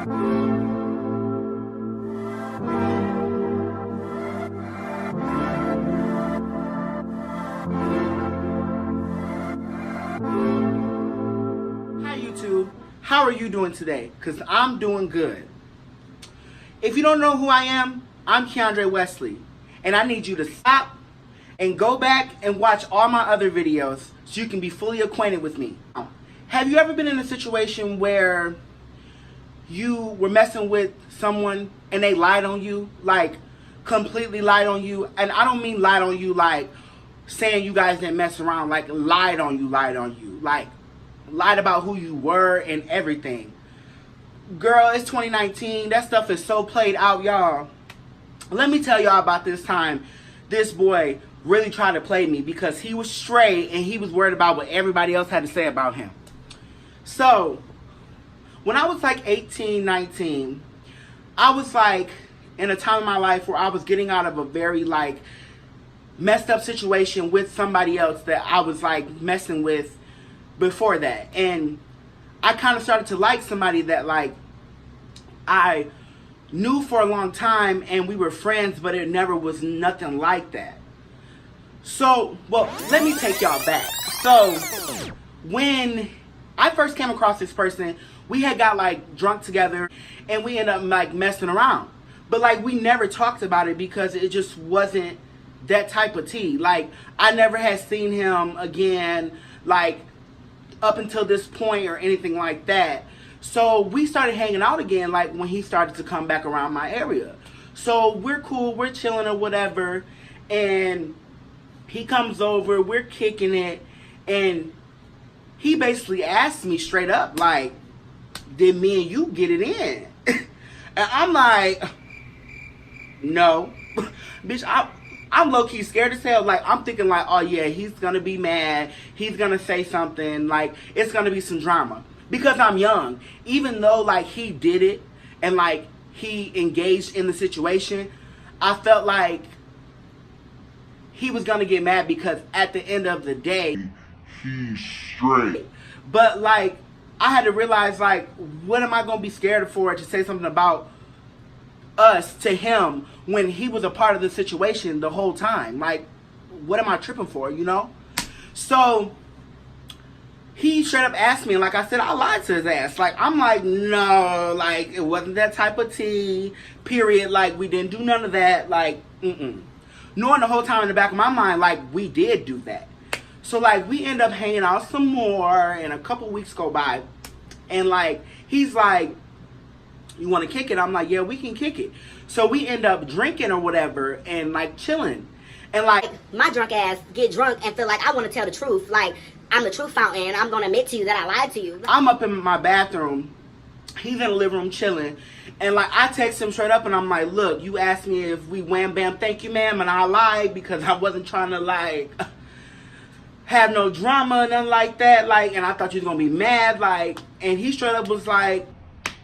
Hi YouTube, how are you doing today? Because I'm doing good. If you don't know who I am, I'm Keandre Wesley, and I need you to stop and go back and watch all my other videos so you can be fully acquainted with me. Have you ever been in a situation where you were messing with someone and they lied on you? Like, completely lied on you? And I don't mean lied on you like saying you guys didn't mess around. Like, lied on you. Like, lied about who you were and everything. Girl, it's 2019. That stuff is so played out, y'all. Let me tell y'all about this time this boy really tried to play me because he was straight and he was worried about what everybody else had to say about him. So, when I was like 18, 19, I was like in a time in my life where I was getting out of a very like messed up situation with somebody else that I was like messing with before that. And I kind of started to like somebody that like I knew for a long time and we were friends, but it never was nothing like that. So, well, let me take y'all back. So, when I first came across this person, we had got like drunk together and we ended up like messing around. But like we never talked about it because it just wasn't that type of tea. Like I never had seen him again like up until this point or anything like that. So we started hanging out again like when he started to come back around my area. So we're cool, we're chilling or whatever, and he comes over, we're kicking it, and he basically asked me straight up like, did me and you get it in? And I'm like, no. Bitch, I'm low-key scared as hell. Like, I'm thinking like, oh yeah, he's gonna be mad. He's gonna say something. Like, it's gonna be some drama. Because I'm young. Even though, like, he did it and, like, he engaged in the situation, I felt like he was gonna get mad because at the end of the day, he's straight. But, like, I had to realize, like, what am I gonna be scared for to say something about us to him when he was a part of the situation the whole time? Like, what am I tripping for, you know? So he straight up asked me, and like I said, I lied to his ass. Like, I'm like, no, like, it wasn't that type of tea, period. Like, we didn't do none of that. Like, Knowing the whole time in the back of my mind, like, we did do that. So, like, we end up hanging out some more, and a couple weeks go by, and, like, he's like, you want to kick it? I'm like, yeah, we can kick it. So we end up drinking or whatever, and, like, chilling. And, like, my drunk ass get drunk and feel like I want to tell the truth. Like, I'm the truth fountain. I'm going to admit to you that I lied to you. I'm up in my bathroom. He's in the living room chilling. And, like, I text him straight up and I'm like, look, you asked me if we wham bam, thank you, ma'am. And I lied because I wasn't trying to, like, have no drama or nothing like that. Like, and I thought you was going to be mad. Like, and he straight up was like,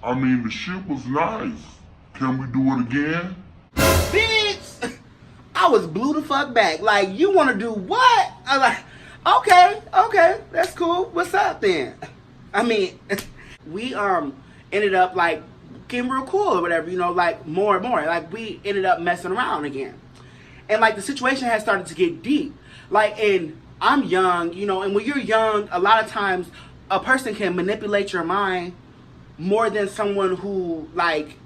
I mean, the shit was nice. Can we do it again? bitch, I was blew the fuck back. Like, you want to do what? I was like, okay, that's cool. What's up then? I mean, we ended up like getting real cool or whatever, you know, like more and more. Like we ended up messing around again. And like the situation had started to get deep. Like, and I'm young, you know, and when you're young, a lot of times a person can manipulate your mind more than someone who like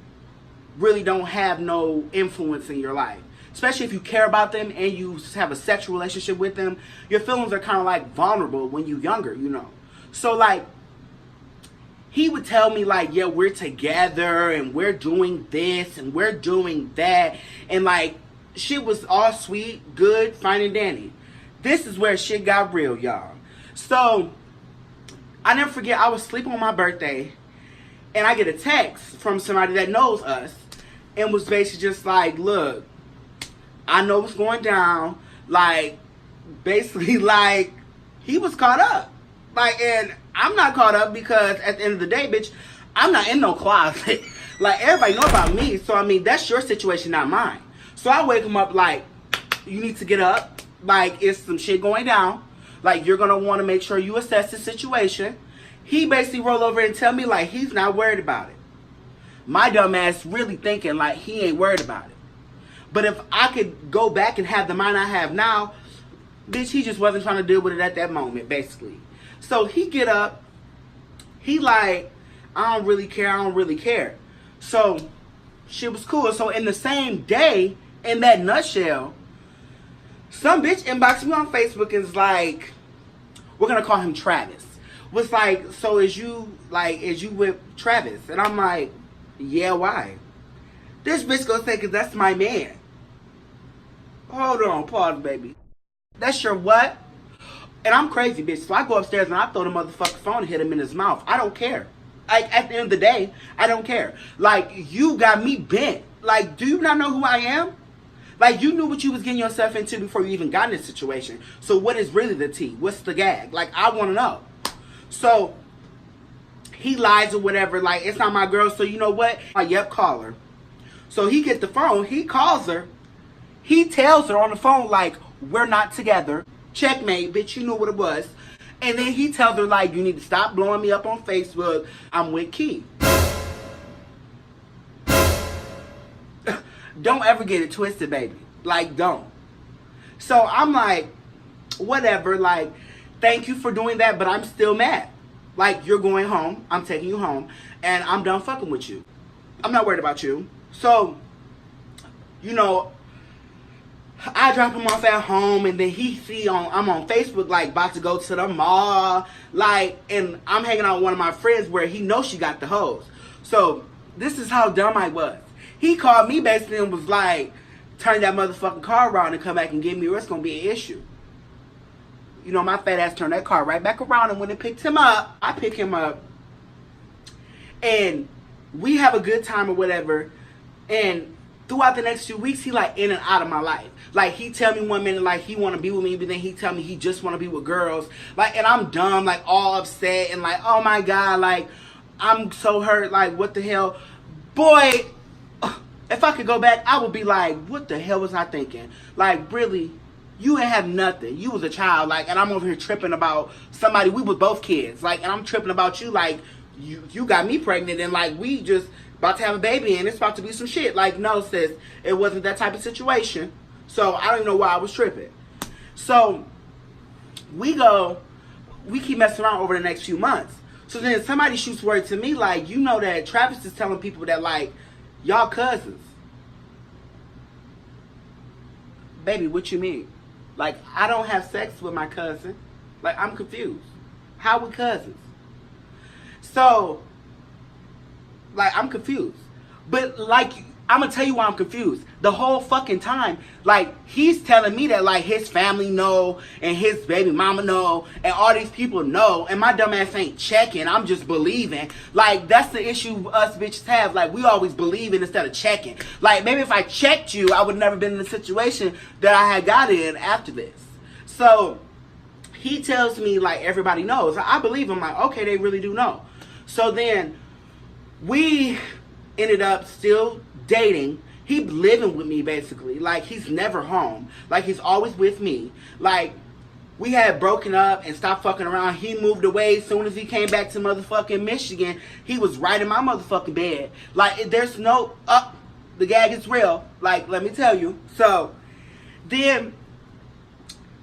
really don't have no influence in your life. Especially if you care about them and you have a sexual relationship with them, your feelings are kind of like vulnerable when you're younger, you know. So like, he would tell me like, yeah, we're together and we're doing this and we're doing that. And like, shit was all sweet, good, fine and dandy. This is where shit got real, y'all. So, I never forget, I was sleeping on my birthday and I get a text from somebody that knows us and was basically just like, look, I know what's going down. Like, basically, like, he was caught up. Like, and I'm not caught up because at the end of the day, bitch, I'm not in no closet. Like, everybody know about me. So, I mean, that's your situation, not mine. So, I wake him up like, you need to get up. Like, it's some shit going down. Like, you're going to want to make sure you assess the situation. He basically roll over and tell me, like, he's not worried about it. My dumb ass really thinking like he ain't worried about it. But if I could go back and have the mind I have now, bitch, he just wasn't trying to deal with it at that moment, basically. So he get up, he like, I don't really care. So shit was cool. So in the same day, in that nutshell, some bitch inboxed me on Facebook and is like, we're gonna call him Travis. Was like, so is you with Travis? And I'm like, yeah, why? This bitch gonna say, cause that's my man. Hold on, pause, baby. That's your what? And I'm crazy, bitch. So I go upstairs and I throw the motherfucking phone and hit him in his mouth. I don't care. Like, at the end of the day, I don't care. Like, you got me bent. Like, do you not know who I am? Like, you knew what you was getting yourself into before you even got in this situation. So what is really the tea? What's the gag? Like, I want to know. So he lies or whatever. Like, it's not my girl. So you know what? Yep, call her. So he gets the phone. He calls her. He tells her on the phone, like, we're not together. Checkmate, bitch, you knew what it was. And then he tells her, like, you need to stop blowing me up on Facebook. I'm with Key. Don't ever get it twisted, baby. Like, don't. So I'm like, whatever. Like, thank you for doing that, but I'm still mad. Like, you're going home. I'm taking you home. And I'm done fucking with you. I'm not worried about you. So, you know, I drop him off at home, and then he see I'm on Facebook, like, about to go to the mall, like, and I'm hanging out with one of my friends where he knows she got the hoes. So this is how dumb I was. He called me basically and was like, turn that motherfucking car around and come back and get me, or it's gonna be an issue. You know, my fat ass turned that car right back around, and when it picked him up, I pick him up, and we have a good time or whatever, and throughout the next few weeks, he like in and out of my life. Like, he tell me one minute like he want to be with me, but then he tell me he just want to be with girls. Like, and I'm dumb, like all upset and like, oh my God, like I'm so hurt. Like, what the hell, boy? If I could go back, I would be like, what the hell was I thinking? Like, really, you ain't have nothing. You was a child, like, and I'm over here tripping about somebody. We was both kids, like, and I'm tripping about you, like, you got me pregnant, and like we just about to have a baby and it's about to be some shit. Like, no, sis, it wasn't that type of situation. So I don't even know why I was tripping. So we keep messing around over the next few months. So then somebody shoots word to me like, you know that Travis is telling people that like, y'all cousins. Baby, what you mean? Like, I don't have sex with my cousin. Like, I'm confused. How we cousins? So, like, I'm confused. But, like, I'm going to tell you why I'm confused. The whole fucking time, like, he's telling me that, like, his family know, and his baby mama know, and all these people know, and my dumb ass ain't checking. I'm just believing. Like, that's the issue us bitches have. Like, we always believing instead of checking. Like, maybe if I checked you, I would never been in the situation that I had got in after this. So, he tells me, like, everybody knows. I believe him. Like, okay, they really do know. So then, we ended up still dating. He living with me basically. Like, he's never home. Like, he's always with me. Like, we had broken up and stopped fucking around. He moved away. As soon as he came back to motherfucking Michigan, he was right in my motherfucking bed. Like, there's no the gag is real. Like, let me tell you. So then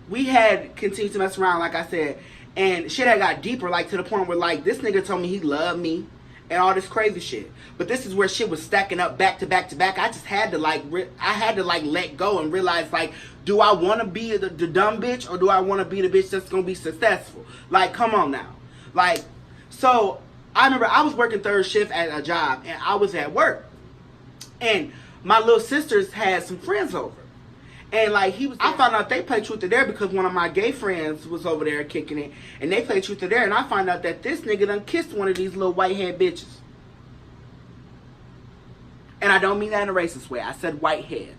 we had continued to mess around, like I said, and shit had got deeper, like to the point where like this nigga told me he loved me and all this crazy shit. But this is where shit was stacking up back to back to back. I just had to like, let go and realize, like, do I want to be the dumb bitch, or do I want to be the bitch that's going to be successful? Like, come on now. Like, so I remember I was working third shift at a job, and I was at work. And my little sisters had some friends over. And like, I found out they played truth or dare because one of my gay friends was over there kicking it, and they played truth or dare, and I found out that this nigga done kissed one of these little white-haired bitches. And I don't mean that in a racist way. I said white-haired.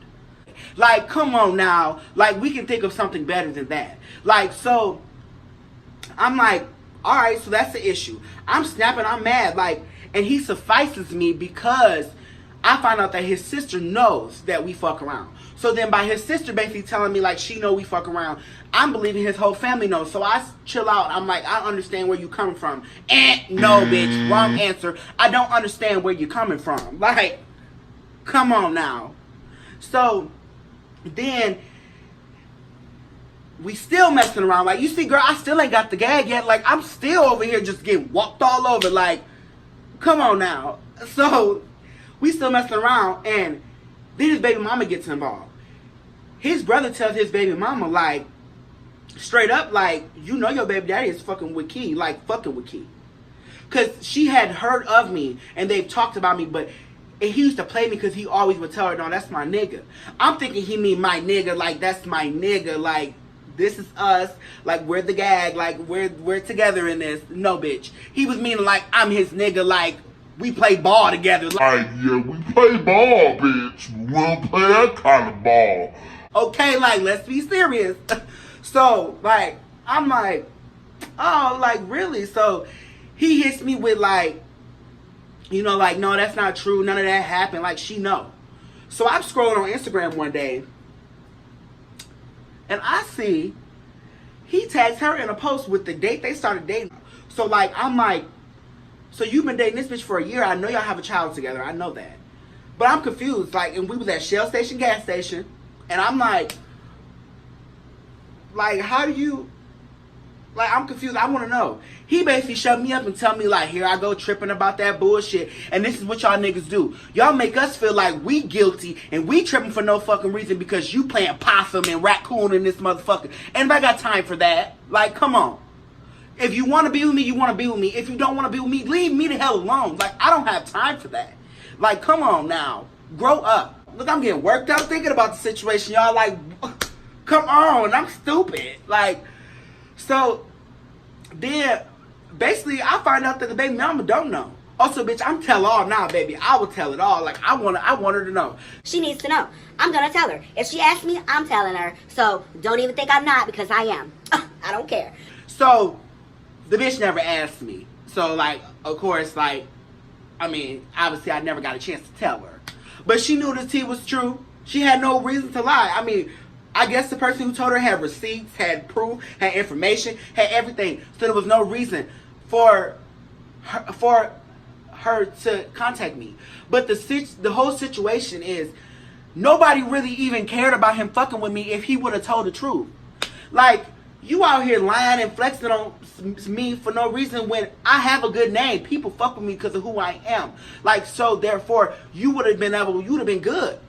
Like, come on now. Like, we can think of something better than that. Like, so I'm like, all right, so that's the issue. I'm snapping, I'm mad. Like, and he suffices me because I find out that his sister knows that we fuck around. So then by his sister basically telling me like she know we fuck around, I'm believing his whole family knows. So I chill out. I'm like, I understand where you coming from. No, bitch. Wrong answer. I don't understand where you coming from. Like, come on now. So then we still messing around. Like, you see, girl, I still ain't got the gag yet. Like, I'm still over here just getting walked all over. Like, come on now. So we still messing around, and then his baby mama gets involved. His brother tells his baby mama, like, straight up, like, you know your baby daddy is fucking with Key. Like, fucking with Key. Because she had heard of me, and they've talked about me, but he used to play me because he always would tell her, no, that's my nigga. I'm thinking he mean my nigga, like, that's my nigga, like, this is us, like, we're the gag, like, we're together in this. No, bitch. He was meaning, like, I'm his nigga, like, we play ball together. Like, yeah, we play ball, bitch. We don't play that kind of ball. Okay, like, let's be serious. So, like, I'm like, oh, like, really? So, he hits me with, like, you know, like, no, that's not true. None of that happened. Like, she know. So, I'm scrolling on Instagram one day, and I see he tags her in a post with the date they started dating. So, like, I'm like, so you've been dating this bitch for a year. I know y'all have a child together. I know that. But I'm confused. Like, and we was at Shell Station gas station, and I'm like, how do you, like, I'm confused. I want to know. He basically shut me up and tell me, like, here I go tripping about that bullshit, and this is what y'all niggas do. Y'all make us feel like we guilty, and we tripping for no fucking reason because you playing possum and raccoon in this motherfucker. And I got time for that. Like, come on. If you want to be with me, you want to be with me. If you don't want to be with me, leave me the hell alone. Like, I don't have time for that. Like, come on now. Grow up. Look, I'm getting worked up thinking about the situation. Y'all like, come on. I'm stupid. Like, so then basically I find out that the baby mama don't know. Also, bitch, I'm tell all now, baby. I will tell it all. Like, I want her to know. She needs to know. I'm gonna tell her. If she asks me, I'm telling her. So don't even think I'm not, because I am. I don't care. So the bitch never asked me. So, like, of course, like, I mean, obviously I never got a chance to tell her. But she knew the tea was true. She had no reason to lie. I mean, I guess the person who told her had receipts, had proof, had information, had everything. So there was no reason for her to contact me. But the whole situation is, nobody really even cared about him fucking with me if he would have told the truth. Like, you out here lying and flexing on me for no reason when I have a good name. People fuck with me because of who I am. Like, so therefore, you'd have been good.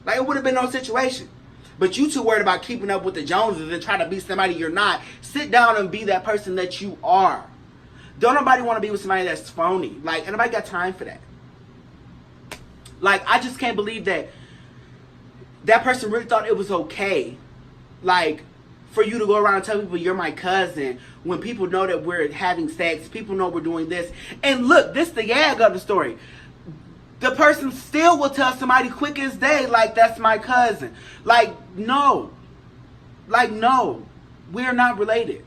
Like, it would have been no situation. But you too worried about keeping up with the Joneses and trying to be somebody you're not. Sit down and be that person that you are. Don't nobody want to be with somebody that's phony. Like, nobody got time for that. Like, I just can't believe that that person really thought it was okay. Like, for you to go around and tell people you're my cousin when people know that we're having sex, people know we're doing this. And look, this the gag of the story. The person still will tell somebody quick as day, like, that's my cousin. Like, no. Like, no. We're not related.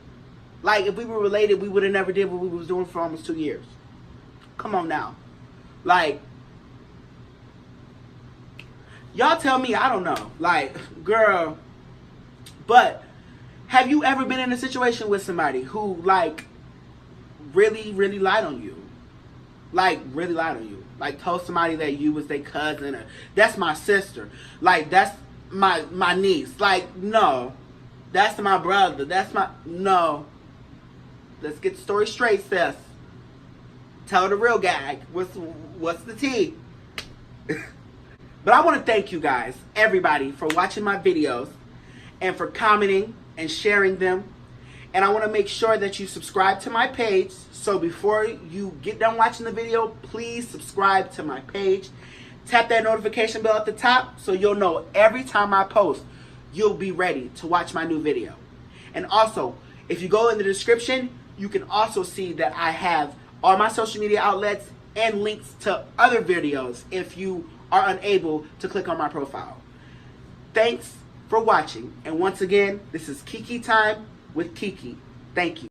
Like, if we were related, we would have never did what we was doing for almost 2 years. Come on now. Like, y'all tell me, I don't know. Like, girl, but have you ever been in a situation with somebody who, like, really, really lied on you? Like, really lied on you. Like, told somebody that you was their cousin, or that's my sister. Like, that's my niece. Like, no. That's my brother. That's my, no. Let's get the story straight, sis. Tell her the real gag. What's the tea? But I want to thank you guys, everybody, for watching my videos and for commenting and sharing them. And I want to make sure that you subscribe to my page. So before you get done watching the video, please subscribe to my page. Tap that notification bell at the top so you'll know every time I post, you'll be ready to watch my new video. And also, if you go in the description, you can also see that I have all my social media outlets and links to other videos if you are unable to click on my profile. Thanks for watching. And once again, this is Kiki Time with Kiki. Thank you.